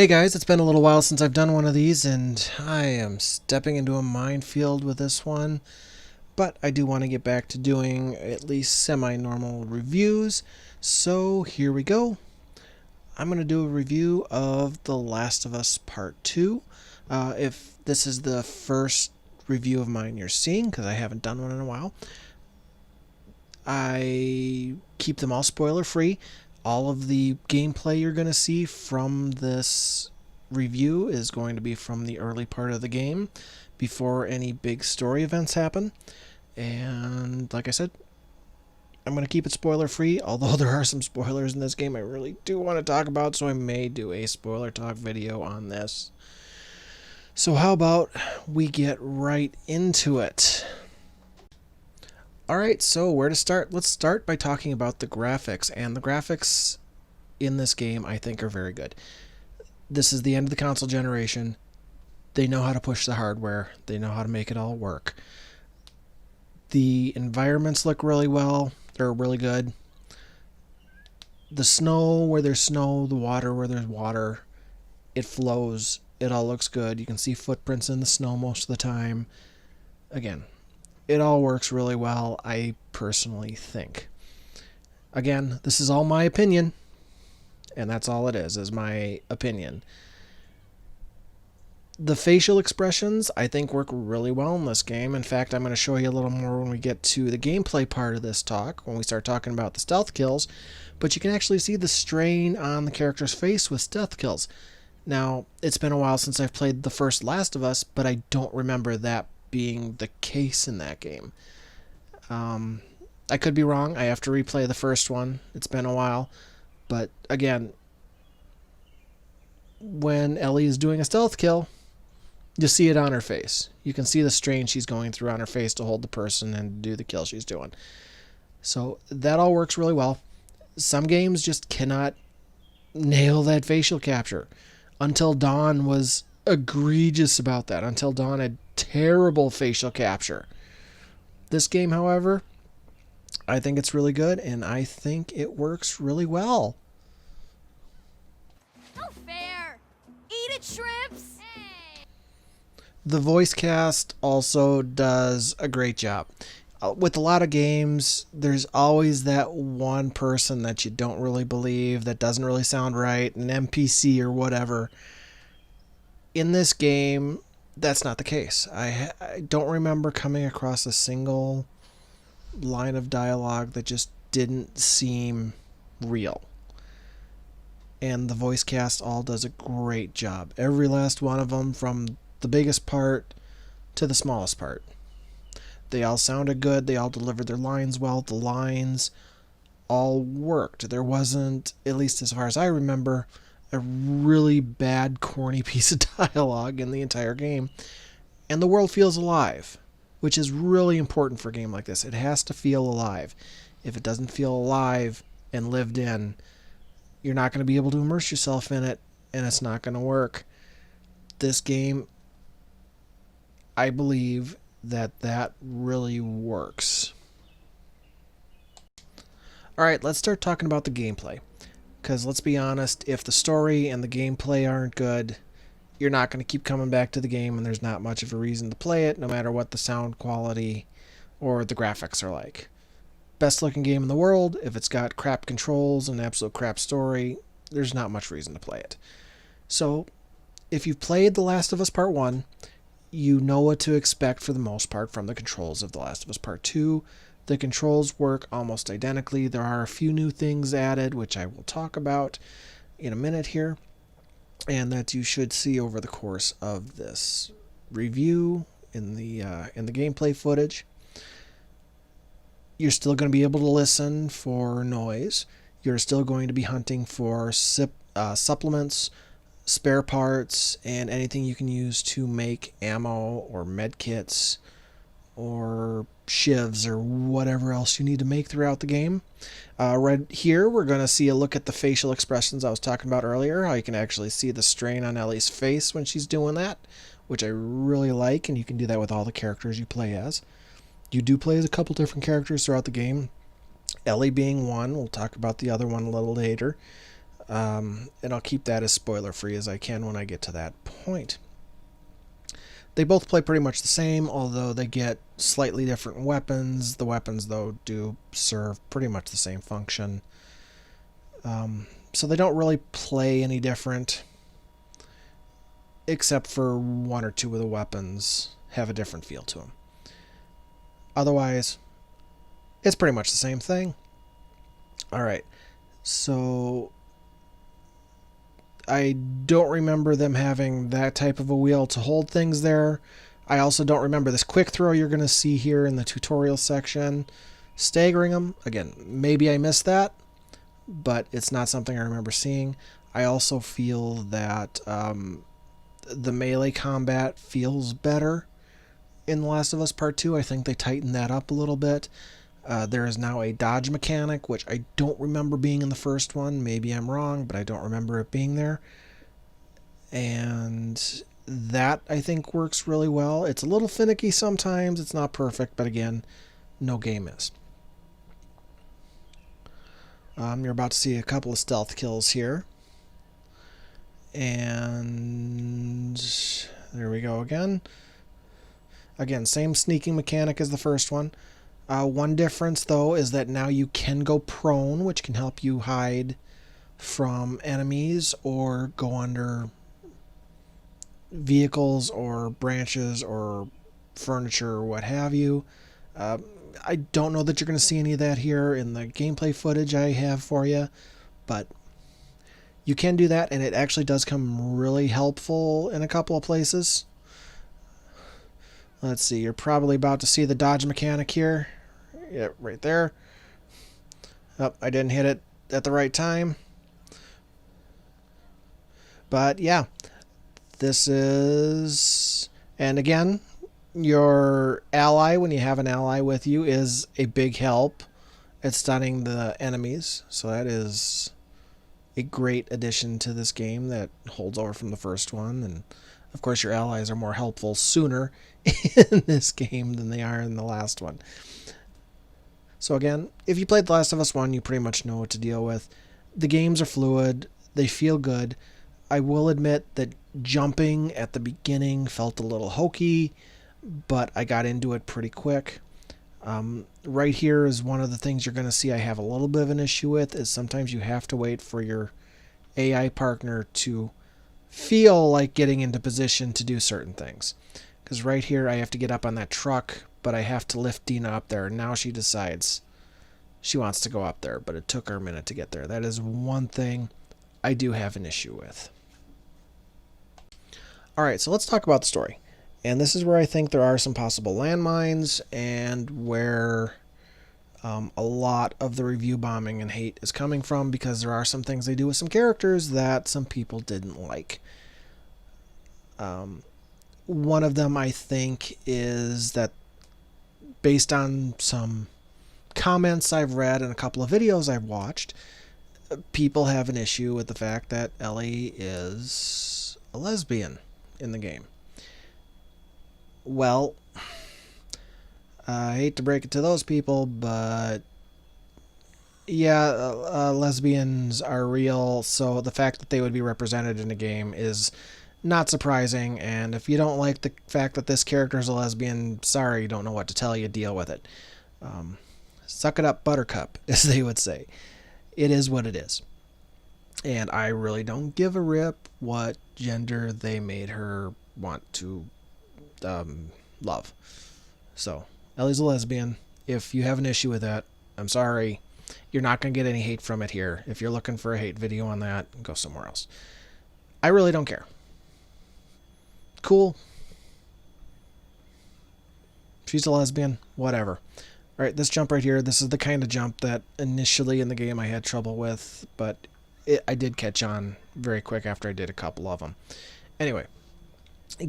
Hey guys, it's been a little while since I've done one of these, and I am stepping into a minefield with this one. But I do want to get back to doing at least semi-normal reviews, so here we go. I'm going to do a review of The Last of Us Part 2. If this is the first review of mine you're seeing, because I haven't done one in a while, I keep them all spoiler-free. All of the gameplay you're going to see from this review is going to be from the early part of the game before any big story events happen. And like I said, I'm going to keep it spoiler free, although there are some spoilers in this game I really do want to talk about, so I may do a spoiler talk video on this. So how about we get right into it? Alright, so where to start? Let's start by talking about the graphics, and the graphics in this game I think are very good. This is the end of the console generation. They know how to push the hardware. They know how to make it all work. The environments look really well. They're really good. The snow where there's snow, the water where there's water, it flows. It all looks good. You can see footprints in the snow most of the time. Again, it all works really well, I personally think. Again, this is all my opinion, and that's all it is my opinion. The facial expressions, I think, work really well in this game. In fact, I'm going to show you a little more when we get to the gameplay part of this talk, when we start talking about the stealth kills, but you can actually see the strain on the character's face with stealth kills. Now, it's been a while since I've played the first Last of Us, but I don't remember that being the case in that game. I could be wrong. I have to replay the first one. It's been a while. But again, when Ellie is doing a stealth kill, you see it on her face. You can see the strain she's going through on her face to hold the person and do the kill she's doing. So that all works really well. Some games just cannot nail that facial capture. Until Dawn was egregious about that. Until Dawn had terrible facial capture. This game, however, I think it's really good, and I think it works really well. No fair! Eat it, shrimps! Hey. The voice cast also does a great job. With a lot of games, there's always that one person that you don't really believe, that doesn't really sound right, an NPC or whatever. In this game, that's not the case. I don't remember coming across a single line of dialogue that just didn't seem real. And the voice cast all does a great job. Every last one of them, from the biggest part to the smallest part. They all sounded good. They all delivered their lines well. The lines all worked. There wasn't, at least as far as I remember, a really bad, corny piece of dialogue in the entire game. And the world feels alive, which is really important for a game like this. It has to feel alive. If it doesn't feel alive and lived in, you're not going to be able to immerse yourself in it, and it's not going to work. This game, I believe that really works. Alright, let's start talking about the gameplay. Because let's be honest, if the story and the gameplay aren't good, you're not going to keep coming back to the game, and there's not much of a reason to play it, no matter what the sound quality or the graphics are like. Best looking game in the world, if it's got crap controls and absolute crap story, there's not much reason to play it. So, if you've played The Last of Us Part 1, you know what to expect for the most part from the controls of The Last of Us Part 2. The controls work almost identically. There are a few new things added, which I will talk about in a minute here, and that you should see over the course of this review in the gameplay footage. You're still going to be able to listen for noise. You're still going to be hunting for supplements, spare parts, and anything you can use to make ammo or med kits or shivs or whatever else you need to make throughout the game. Right here, we're going to see a look at the facial expressions I was talking about earlier, how you can actually see the strain on Ellie's face when she's doing that, which I really like, and you can do that with all the characters you play as. You do play as a couple different characters throughout the game, Ellie being one. We'll talk about the other one a little later. And I'll keep that as spoiler free as I can when I get to that point. They both play pretty much the same, although they get slightly different weapons. The weapons, though, do serve pretty much the same function. So they don't really play any different, except for one or two of the weapons have a different feel to them. Otherwise, it's pretty much the same thing. Alright, so I don't remember them having that type of a wheel to hold things there. I also don't remember this quick throw you're going to see here in the tutorial section. Staggering them, again, maybe I missed that, but it's not something I remember seeing. I also feel that the melee combat feels better in The Last of Us Part 2. I think they tightened that up a little bit. There is now a dodge mechanic, which I don't remember being in the first one. Maybe I'm wrong, but I don't remember it being there. And that, I think, works really well. It's a little finicky sometimes. It's not perfect, but again, no game is. You're about to see a couple of stealth kills here. And there we go again. Again, same sneaking mechanic as the first one. One difference, though, is that now you can go prone, which can help you hide from enemies or go under vehicles or branches or furniture or what have you. I don't know that you're going to see any of that here in the gameplay footage I have for you, but you can do that, and it actually does come really helpful in a couple of places. Let's see, you're probably about to see the dodge mechanic here. Yeah, right there. Oh, I didn't hit it at the right time. But yeah, this is... And again, your ally, when you have an ally with you, is a big help at stunning the enemies. So that is a great addition to this game that holds over from the first one. And of course, your allies are more helpful sooner in this game than they are in the last one. So again, if you played The Last of Us 1, you pretty much know what to deal with. The games are fluid. They feel good. I will admit that jumping at the beginning felt a little hokey, but I got into it pretty quick. Right here is one of the things you're going to see I have a little bit of an issue with, is sometimes you have to wait for your AI partner to feel like getting into position to do certain things. Because right here I have to get up on that truck, but I have to lift Dina up there. Now she decides she wants to go up there, but it took her a minute to get there. That is one thing I do have an issue with. Alright, so let's talk about the story. And this is where I think there are some possible landmines, and where a lot of the review bombing and hate is coming from, because there are some things they do with some characters that some people didn't like. One of them, I think, is that based on some comments I've read and a couple of videos I've watched, people have an issue with the fact that Ellie is a lesbian in the game. Well, I hate to break it to those people, but yeah, lesbians are real, so the fact that they would be represented in a game is not surprising, and if you don't like the fact that this character is a lesbian, sorry, don't know what to tell you, deal with it. Suck it up, buttercup, as they would say. It is what it is. And I really don't give a rip what gender they made her want to love. So, Ellie's a lesbian. If you have an issue with that, I'm sorry. You're not going to get any hate from it here. If you're looking for a hate video on that, go somewhere else. I really don't care. Cool. She's a lesbian. Whatever. Alright, this jump right here, this is the kind of jump that initially in the game I had trouble with, but I did catch on very quick after I did a couple of them. Anyway,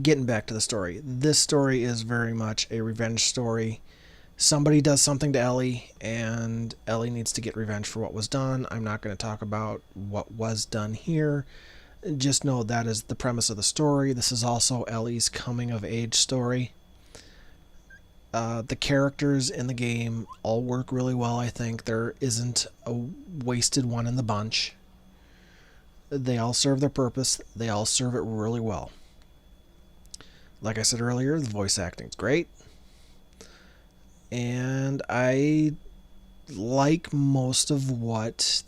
getting back to the story. This story is very much a revenge story. Somebody does something to Ellie, and Ellie needs to get revenge for what was done. I'm not going to talk about what was done here. Just know that is the premise of the story. This is also Ellie's coming-of-age story. The characters in the game all work really well, I think. There isn't a wasted one in the bunch. They all serve their purpose. They all serve it really well. Like I said earlier, the voice acting's great. And I like most of what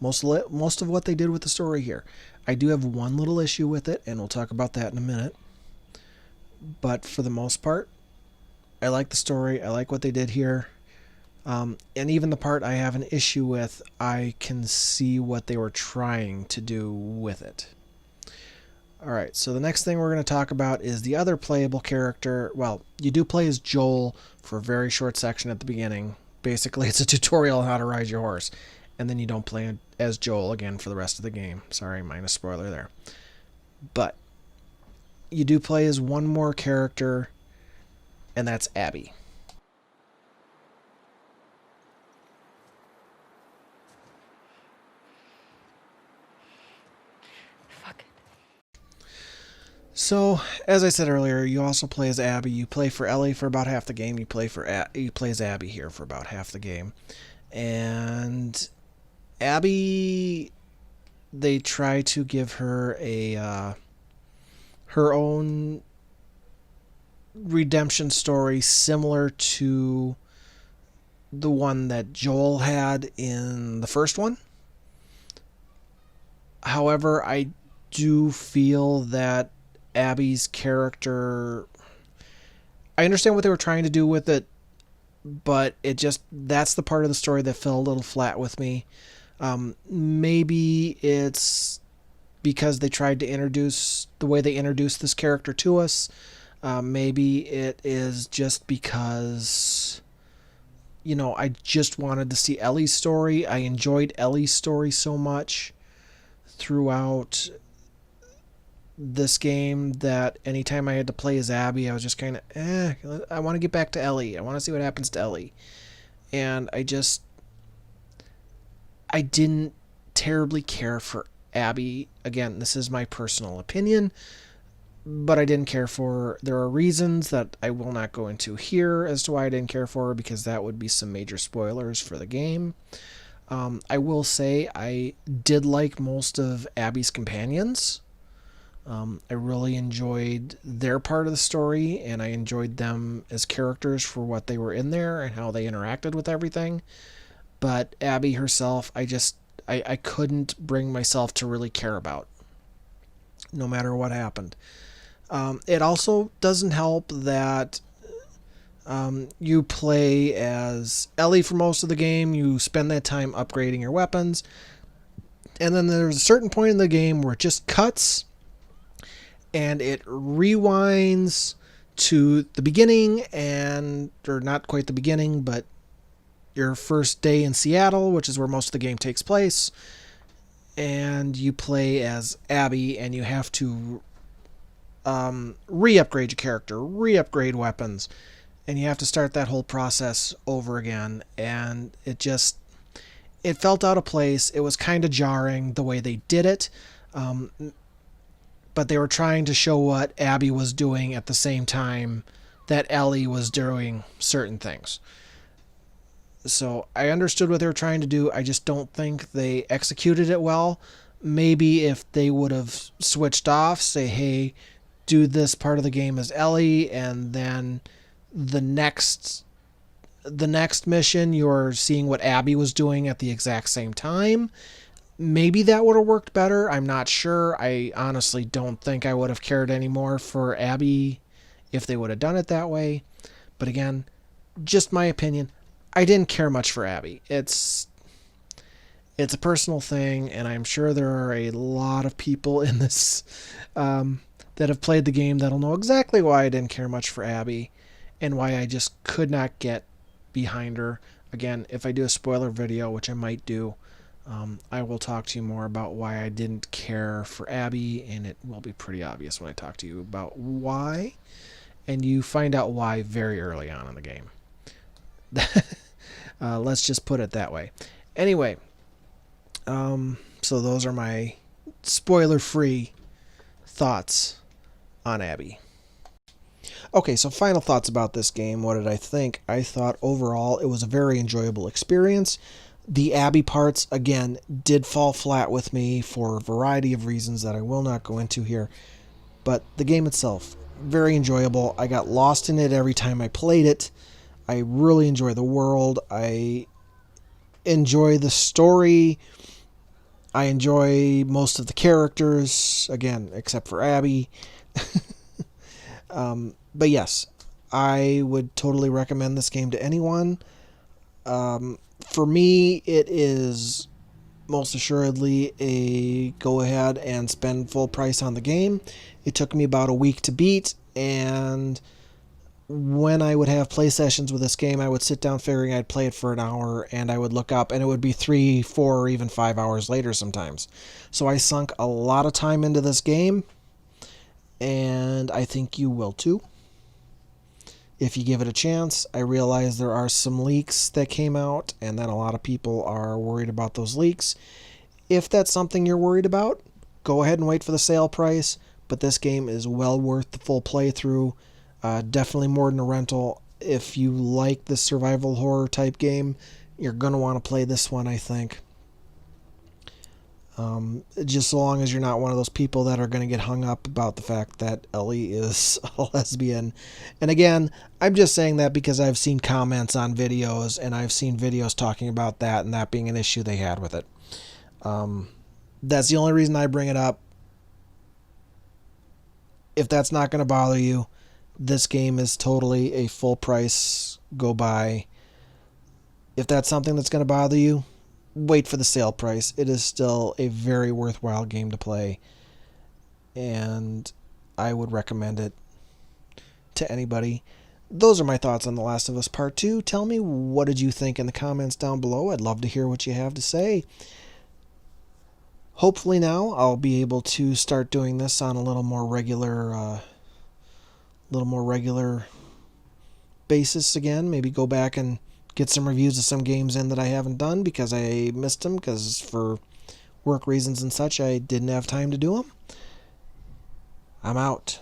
most of what they did with the story here. I do have one little issue with it, and we'll talk about that in a minute. But for the most part, I like the story. I like what they did here. And even the part I have an issue with, I can see what they were trying to do with it. Alright, so the next thing we're going to talk about is the other playable character. Well, you do play as Joel for a very short section at the beginning. Basically, it's a tutorial on how to ride your horse. And then you don't play as Joel again for the rest of the game. Sorry, minor spoiler there. But you do play as one more character, and that's Abby. So, as I said earlier, you also play as Abby. You play for Ellie for about half the game. You play as Abby here for about half the game. And Abby, they try to give her her own redemption story similar to the one that Joel had in the first one. However, I do feel that Abby's character, I understand what they were trying to do with it, but that's the part of the story that fell a little flat with me. Maybe it's because they tried to introduce the way they introduced this character to us. Maybe it is just because, I just wanted to see Ellie's story. I enjoyed Ellie's story so much throughout this game that anytime I had to play as Abby, I was just kind of, I want to get back to Ellie. I want to see what happens to Ellie. And I didn't terribly care for Abby. Again, this is my personal opinion, but I didn't care for her. There are reasons that I will not go into here as to why I didn't care for her, because that would be some major spoilers for the game. I will say I did like most of Abby's companions. I really enjoyed their part of the story, and I enjoyed them as characters for what they were in there and how they interacted with everything. But Abby herself, I couldn't bring myself to really care about, no matter what happened. It also doesn't help that you play as Ellie for most of the game. You spend that time upgrading your weapons, and then there's a certain point in the game where it just cuts and it rewinds to the beginning, or not quite the beginning, but your first day in Seattle, which is where most of the game takes place. And you play as Abby, and you have to re-upgrade your character, re-upgrade weapons, and you have to start that whole process over again. And it felt out of place. It was kind of jarring the way they did it. But they were trying to show what Abby was doing at the same time that Ellie was doing certain things. So I understood what they were trying to do. I just don't think they executed it well. Maybe if they would have switched off, say, hey, do this part of the game as Ellie, and then the next mission you're seeing what Abby was doing at the exact same time. Maybe that would have worked better. I'm not sure. I honestly don't think I would have cared anymore for Abby if they would have done it that way. But again, just my opinion. I didn't care much for Abby. It's a personal thing, and I'm sure there are a lot of people in this that have played the game that'll know exactly why I didn't care much for Abby and why I just could not get behind her. Again, if I do a spoiler video, which I might do, I will talk to you more about why I didn't care for Abby, and it will be pretty obvious when I talk to you about why, and you find out why very early on in the game. Let's just put it that way. Anyway, so those are my spoiler-free thoughts on Abby. Okay, so final thoughts about this game. What did I think? I thought overall it was a very enjoyable experience. The Abby parts, again, did fall flat with me for a variety of reasons that I will not go into here. But the game itself, very enjoyable. I got lost in it every time I played it. I really enjoy the world. I enjoy the story. I enjoy most of the characters, again, except for Abby. But yes, I would totally recommend this game to anyone. For me, it is most assuredly a go ahead and spend full price on the game. It took me about a week to beat, and when I would have play sessions with this game, I would sit down figuring I'd play it for an hour, and I would look up, and it would be 3, 4, or even 5 hours later sometimes. So I sunk a lot of time into this game, and I think you will too. If you give it a chance, I realize there are some leaks that came out, and that a lot of people are worried about those leaks. If that's something you're worried about, go ahead and wait for the sale price, but this game is well worth the full playthrough. Definitely more than a rental. If you like the survival horror type game, you're going to want to play this one, I think. Just so long as you're not one of those people that are going to get hung up about the fact that Ellie is a lesbian. And again, I'm just saying that because I've seen comments on videos, and I've seen videos talking about that and that being an issue they had with it. That's the only reason I bring it up. If that's not going to bother you, this game is totally a full price go buy. If that's something that's going to bother you, wait for the sale price. It is still a very worthwhile game to play, and I would recommend it to anybody. Those are my thoughts on The Last of Us Part 2. Tell me, what did you think in the comments down below? I'd love to hear what you have to say. Hopefully now I'll be able to start doing this on a little more regular basis again. Maybe go back and get some reviews of some games in that I haven't done because I missed them, because for work reasons and such I didn't have time to do them. I'm out.